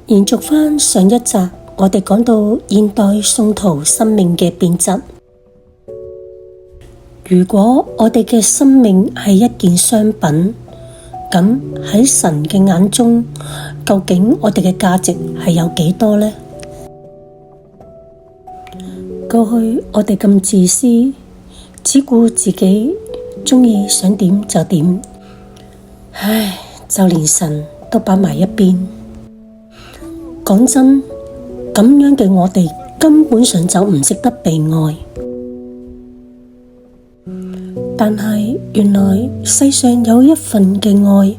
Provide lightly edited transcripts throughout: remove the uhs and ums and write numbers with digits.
延續返上一集，我哋講到現代信徒生命嘅變質。如果我哋嘅生命係一件商品，咁喺神嘅眼中，究竟我哋嘅價值係有幾多呢？過去我哋咁自私，只顧自己鍾意想點就點，唉，就連神都擺埋一邊。講真，咁樣嘅我哋根本上就唔值得被愛。但係原來世上有一份嘅愛，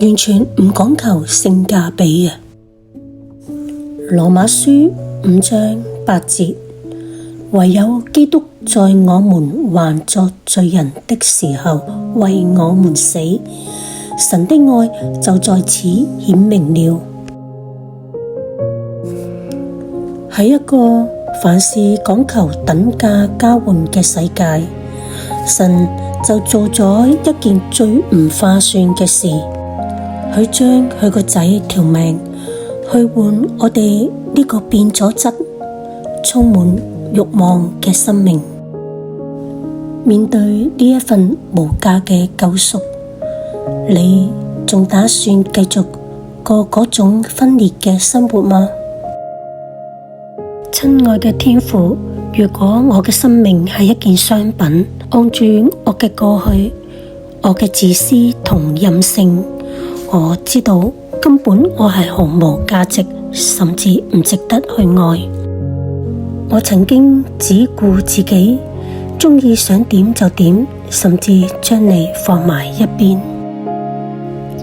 完全唔講求性價比嘅。羅馬書5章8節，唯有基督在我們還作罪人的時候為我們死，神的愛就在此顯明了。喺一個凡事講求等價交換嘅世界，神就做咗一件最唔划算嘅事，佢將佢個仔條命去換我哋呢個變咗質、充滿慾望嘅生命。面對呢一份無價嘅救贖，你仲打算繼續過嗰種分裂嘅生活嗎？親愛嘅天父，如果我嘅生命係一件商品，按住我嘅過去，我嘅自私同任性，我知道根本我係毫無價值，甚至唔值得去愛。我曾經只顧自己，鍾意想點就點，甚至將你放埋一邊。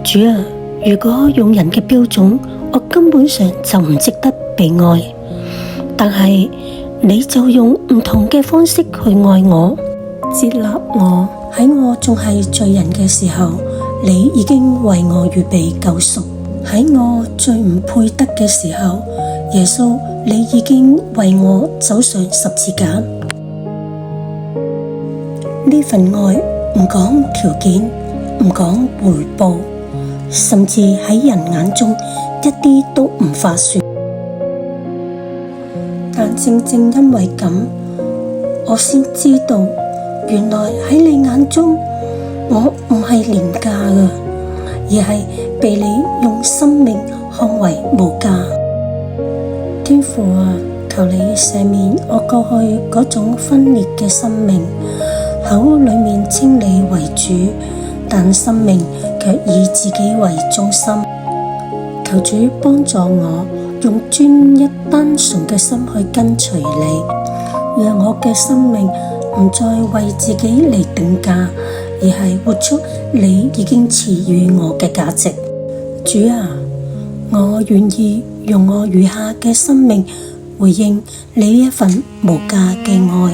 主啊，如果用人嘅標準，我根本上就唔值得被愛。但係你就用唔同嘅方式去愛我，接納我。喺我仲係罪人嘅時候，你已經為我預備救贖。喺我最唔配得嘅時候，耶穌，你已經為我走上十字架。呢份愛唔講條件，唔講回報，甚至喺人眼中一啲都唔划算。但正正因為咁，我先知道，原來喺你眼中，我唔係廉價嘅，而係被你用生命看為無價。天父啊，求你赦免我過去嗰種分裂嘅生命，口裏面稱你為主，但生命卻以自己為中心。求主幫助我，用專一單純嘅心去跟隨你，讓我嘅生命唔再為自己嚟定價，而係活出你已經賜予我嘅價值。主啊，我願意用我餘下嘅生命回應你一份無價嘅愛。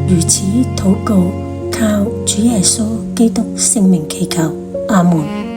如此禱告，靠主耶穌基督聖名祈求，阿門。